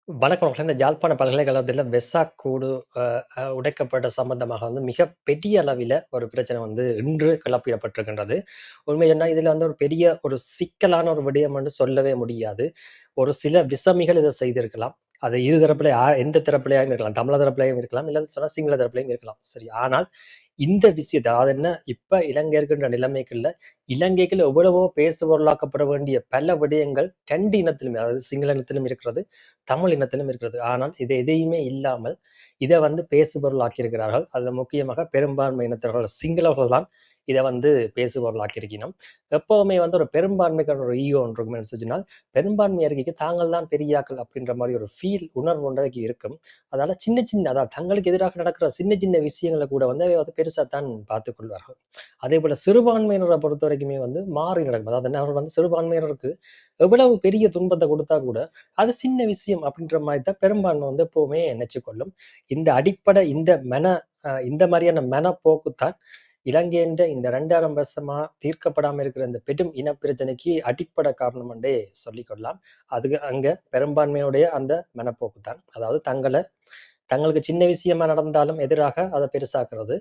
வணக்கம் மக்களே. இந்த யாழ்ப்பாண பல்கலைக்கழகத்தில வெசாக் கூடு அ அ உடைக்கப்பட்ட சம்பந்தமாக வந்து மிக பெரிய அளவில ஒரு பிரச்சனை வந்து இன்று கிளப்பிடப்பட்டிருக்கின்றது. உண்மை என்ன இதில வந்து ஒரு பெரிய ஒரு சிக்கலான ஒரு விடயம் என்று சொல்லவே முடியாது. ஒரு சில விசமிகள் இத செய்திருக்கலாம். அது இரு தரப்பில எந்த தரப்பிலயும் இருக்கலாம். தமிழர் தரப்பிலயும் இருக்கலாம். இல்ல சொன்னா சிங்கள தரப்பிலயும் இருக்கலாம். சரி. ஆனால் இந்த விஷயத்த அது என்ன இப்ப இலங்கை இருக்கின்ற நிலைமைக்குள்ள இலங்கைக்குள்ள எவ்வளவோ பேசுபொருளாக்கப்பட வேண்டிய பல விடயங்கள் 2 இனத்திலுமே அதாவது சிங்கள இனத்திலும் இருக்கிறது, தமிழ் இனத்திலும் இருக்கிறது. ஆனால் இது எதையுமே இல்லாமல் இத வந்து பேசுபொருளாக்கி இருக்கிறார்கள். அதுல முக்கியமாக பெரும்பான்மை இனத்தவர்கள் சிங்களவர்கள் தான் இத வந்து பேசுபொருளாக்கி இருக்கணும். எப்பவுமே வந்து ஒரு பெரும்பான்மைக்கான ஒரு ஈகோ ஒன்று இருக்கும்னு சொன்னால், பெரும்பான்மையருக்கு தாங்கள் தான் பெரியாக்கள் அப்படின்ற மாரி ஒரு உணர்வு ஒன்றைக்கு இருக்கும். அதனால சின்ன சின்ன அதாவது தங்களுக்கு எதிராக நடக்கிற சின்ன சின்ன விஷயங்கள கூட வந்து அவை வந்து பெருசாத்தான் பார்த்துக் கொள்வார்கள். அதேபோல சிறுபான்மையினரை பொறுத்தவரைக்குமே வந்து மாறி நடக்கும். அதாவது என்ன அவர்கள் வந்து சிறுபான்மையினருக்கு எவ்வளவு பெரிய துன்பத்த குடுத்தா கூட, அது சின்ன விஷயம் அப்படின்ற மாரி தான் பெரும்பான்மை வந்து எப்பவுமே நெனச்சுக்கொள்ளும். இந்த அடிப்படை இந்த மாரியான மனப்போக்கு தான் இலங்கைன்ற இந்த 2000 வருஷமா தீர்க்கப்படாம இருக்கிற இந்த பெரும் இனப்பிரச்சனைக்கு அடிப்படை காரணம் என்றே சொல்லிக்கொள்ளலாம். அதுக்கு அங்க பெரும்பான்மையுடைய அந்த மனப்போக்கு தான். அதாவது தங்களுக்கு சின்ன விஷயமா நடந்தாலும் எதிராக அத பெருசாக்குறது.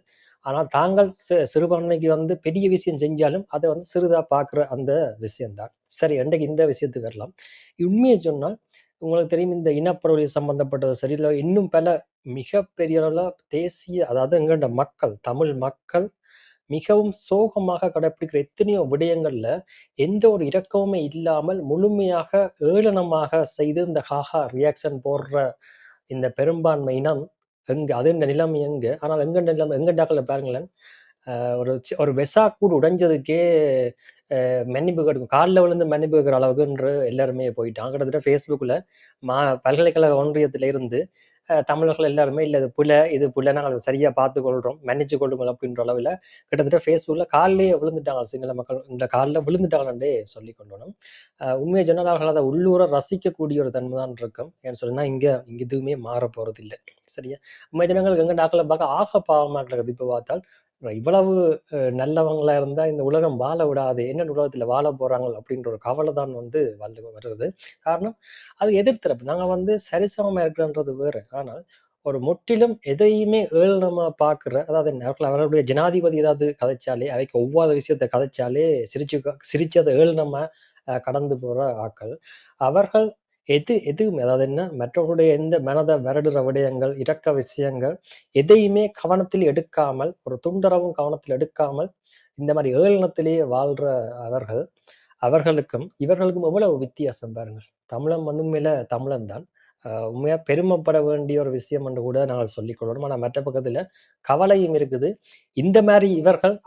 ஆனால் தாங்கள் சிறுபான்மைக்கு வந்து பெரிய விஷயம் செஞ்சாலும், அத வந்து சிறிதா பார்க்குற அந்த விஷயம் தான். சரி, இன்றைக்கு இந்த விஷயத்துக்கு வரலாம். உண்மைய சொன்னா, உங்களுக்கு தெரியும் இந்த இனப்படுகொலை சம்பந்தப்பட்டது சரி, இல்ல இன்னும் பல மிகப்பெரிய அளவுல தேசிய அதாவது எங்கள்ட மக்கள், தமிழ் மக்கள் மிகவும் சோகமாக கடைப்பிடிக்கிற எத்தனையோ விடயங்கள்ல, எந்த ஒரு இரக்கமுமே இல்லாமல் முழுமையாக ஏளனமாக செய்து இந்த ஹாஹா ரியாக்ஷன் போடுற இந்த பெரும்பான்மை இனம் அது இந்த நிலைமை எங்க? ஆனால் எங்கள்ட நிலைமை எங்கள்டாக்கள பாருங்களேன். ஒரு வெசாக் கூடு உடைஞ்சதுக்கே மன்னிப்பு கேட்கும். கால்ல விழுந்து மன்னிப்பு கேட்கிற அளவுக்குன்று எல்லாருமே போயிட்டாங்க. கிட்டத்தட்ட Facebookல மா பல்கலைக்கழக ஒன்றியத்தில இருந்து தமிழர்கள் எல்லாருமே இல்ல இது புல நாங்க அத சரியா பார்த்துக் கொள்றோம். மன்னிச்சு கொள்ளுங்கள் அப்படின்ற அளவுல கிட்டத்தட்ட Facebookல கால்லயே விழுந்துட்டாங்க சிங்கள மக்கள். இந்த கால்ல விழுந்துட்டாங்கன்னே சொல்லிக் கொள்ளணும். உண்மைய சொன்னா அவர்கள் அத உள்ளூர ரசிக்கக்கூடிய ஒரு தன்மை தான் இருக்கும். ஏன்னு சொன்னா இங்க இங்க எதுவுமே மாறப் போறதில்ல. சரியா? உண்மைய ஜனங்களுக்கு எங்க நாட்கள பார்க்க ஆக பாவமா கிடக்குது இப்ப பார்த்தால். இவ்வளவு நல்லவங்களா இருந்தா இந்த உலகம் வாழ விடாதே! என்ன உலகத்துல வாழப் போறாங்கள் அப்படின்ற ஒரு கவலை தான் வந்து வருது. காரணம், அது எதிர்த்தரப்பு. நாங்க வந்து சரிசமமா இருக்கிறோன்றது வேற. ஆனால், ஒரு முற்றிலும் எதையுமே ஏளனமா பார்க்கிற அதாவது என்ன அவர்களுடைய ஜனாதிபதி ஏதாவது கதைச்சாலே, அவைக்கு ஒவ்வாத விஷயத்த கதைச்சாலே சிரிச்சு அத ஏளனமா கடந்து போற ஆட்கள். அவர்கள் எதுவுமே அதாவது என்ன மற்றவர்களுடைய எந்த மனத வருடுற விடயங்கள், இரக்க விஷயங்கள் எதையுமே கவனத்தில் எடுக்காமல், ஒரு துண்டளவும் கவனத்தில் எடுக்காமல், இந்த மாரி ஏளனத்திலேயே வாழ்ற அவர்கள், இவர்களுக்கும் எவ்வளவு வித்தியாசம் பாருங்கள். தமிழன் வந்து உண்மையில தமிழன் தான். உண்மையா பெருமைப்பட வேண்டிய ஒரு விஷயம் என்று கூட நாங்கள் சொல்லிக் கொள்ளணும். ஆனா மற்ற பக்கத்துல கவலையும் இருக்குது. இந்த மாரி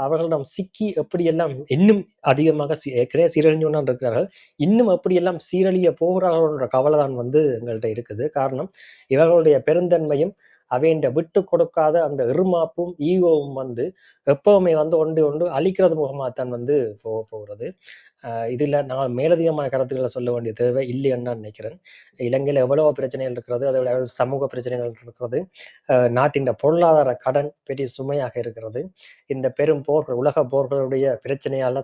அவர்களிடம் சிக்கி எப்படியெல்லாம் இன்னும் அதிகமாக ஏற்கனவே சீரழிஞ்சு கொண்டு இருக்கிறார்கள். இன்னும் எப்படியெல்லாம் சீரழிய போகிறார்கள் என்ற கவலை தான் வந்து எங்கள்ட்ட இருக்குது. காரணம், இவர்களுடைய பெருந்தன்மையும், அவைண்ட விட்டுக் கொடுக்காத அந்த இறுமாப்பும், ஈகோவும் வந்து எப்பவுமே வந்து ஒன்று ஒன்று அழிக்கிறது முகமாத்தான் வந்து போகிறது. இதுல நான் மேலதிகமான கருத்துக்கள சொல்ல வேண்டிய தேவை இல்லைன்னு நான் நினைக்கிறேன். இலங்கையில எவ்வளவோ பிரச்சனைகள் இருக்கிறது. அதை விட சமூக பிரச்சனைகள் இருக்கிறது. நாட்டின் பொருளாதார கடன் பெரிய சுமையாக இருக்கிறது. இந்த பெரும் போர்கள், உலக போர்களுடைய பிரச்சனையால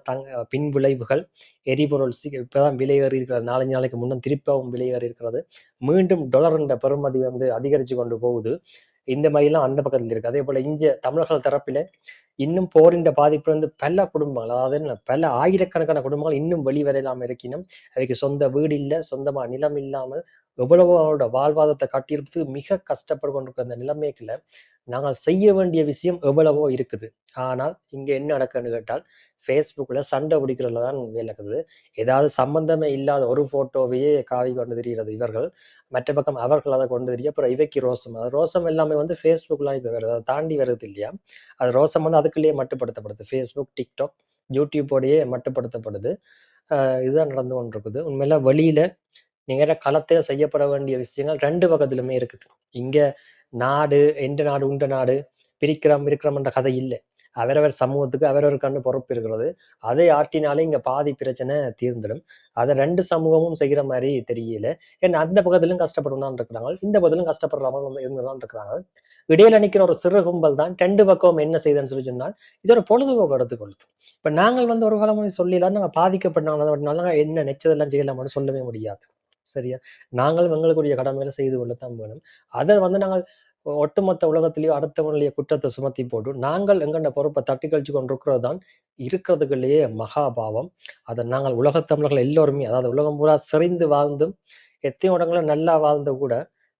பின்விளைவுகள், எரிபொருள் இப்பதான் விலை ஏறி இருக்கிறது. 4 நாளைக்கு முன்னும் திருப்பவும் விலை ஏறி இருக்கிறது. மீண்டும் டொலர் என்ற பெறுமதி வந்து அதிகரிச்சு கொண்டு போகுது. இந்த மாரிலாம் அந்த பக்கத்துல இருக்கு. அதேபோல இங்க தமிழர்கள் தரப்பில இன்னும் போரின் பாதிப்பு வந்து பல குடும்பங்கள், அதாவது என்ன பல ஆயிரக்கணக்கான குடும்பங்கள் இன்னும் வெளிவரலாம இருக்கினும், அவைக்கு சொந்த வீடு இல்ல, சொந்தமா நிலம் இல்லாமல் எவ்வளவோ அவரோட வாழ்வாதாரத்த காட்டியிருப்பது மிக கஷ்டப்பட்டு கொண்டிருக்கிற அந்த நிலைமைக்குள்ள, நாங்கள் செய்ய வேண்டிய விஷயம் எவ்வளவோ இருக்குது. ஆனால் இங்க என்ன நடக்குதுன்னு கேட்டால், Facebookல சண்டை பிடிக்கிறதுல தான் வேலை இருக்குது. ஏதாவது சம்பந்தமே இல்லாத ஒரு ஃபோட்டோவையே காவி கொண்டு திரியிறது இவர்கள். மற்ற பக்கம் அவர்கள் அத கொண்டு திரிய, அப்புறம் இவைக்கு ரோசம். அது ரோசம் எல்லாமே வந்து Facebookலாம் இப்ப வருது. அத தாண்டி வருது இல்லையா? அது ரோசம் வந்து அதுக்குள்ளேயே மட்டுப்படுத்தப்படுது. Facebook, TikTok, YouTube ஓடையே மட்டுப்படுத்தப்படுது. இதுதான் நடந்து கொண்டிருக்குது. உண்மையில வெளியில நேர களத்தில செய்யப்பட வேண்டிய விஷயங்கள் 2 பக்கத்திலுமே இருக்குது. இங்க நாடு, எந்த நாடு, உந்த நாடு, பிரிக்கிறோம், இருக்கிறோம் என்ற கதை இல்ல. அவரவர் சமூகத்துக்கு அவரவருக்கான பொறுப்பு இருக்கிறது. அதை ஆற்றினாலே இங்க பாதி பிரச்சனை தீர்ந்துடும். அத 2 சமூகமும் செய்கிற மாரி தெரியல. ஏன்னா அந்த பக்கத்திலும் கஷ்டப்பட்டு தான் இருக்கிறாங்க. இந்த பக்கத்திலும் கஷ்டப்படுறவங்க வந்து இருந்து தான் இருக்கிறாங்க. இடையில நிக்கிற ஒரு சிறு கும்பல் தான் 2 பக்கமும் என்ன செய்யுதுன்னு சொல்லி சொன்னால், இது ஒரு பொழுதுபோக்கு எடுத்துக்கொள்ளுது. இப்ப நாங்கள் வந்து ஒரு காலமும் சொல்லலாம் நாங்க பாதிக்கப்பட்டனால என்ன நெச்சதெல்லாம் செய்யலாமான்னு சொல்லவே முடியாது. சரியா? நாங்களும் எங்களுக்குரிய கடமைகள செய்து கொள்ளத்தான் வேணும். அத வந்து நாங்கள் ஒட்டுமொத்த உலகத்திலேயோ அடுத்தவனுடைய குற்றத்த சுமத்தி போட்டு, நாங்கள் எங்கண்ட பொறுப்ப தட்டி கழிச்சு கொண்டிருக்கிறது தான் இருக்கிறதுக்குள்ளேயே மகா பாவம். அத நாங்கள் உலகத் தமிழர்கள் எல்லோருமே, அதாவது உலகம் பூரா சிறைந்து வாழ்ந்தும், எத்தனையோ இடங்கள்ல நல்லா வாழ்ந்து கூட,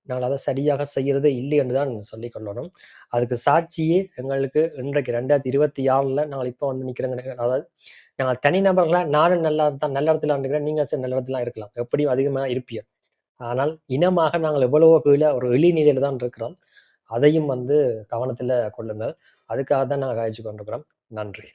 நாங்கள் அத சரியாக செய்யறதே இல்லை என்று தான் சொல்லிக் கொள்ளணும். அதுக்கு சாட்சியே எங்களுக்கு இன்றைக்கு 2026ல நாங்கள் இப்ப வந்து நிக்கிறோங்க. அதாவது நாங்க தனிநபர்களா நானும் நல்ல இடத்துல இருக்கிறேன். நீங்க சரி நல்ல இடத்துல இருக்கலாம். எப்படியும் அதிகமா இருப்பீங்க. ஆனால் இனமாக நாங்கள் எவ்வளவோ கீழ ஒரு இழிநிலையில தான் இருக்கிறோம். அதையும் வந்து கவனத்துல கொள்ளுங்கள். அதுக்காக தான் நாங்க காய்ச்சி கொண்டிருக்கிறோம். நன்றி.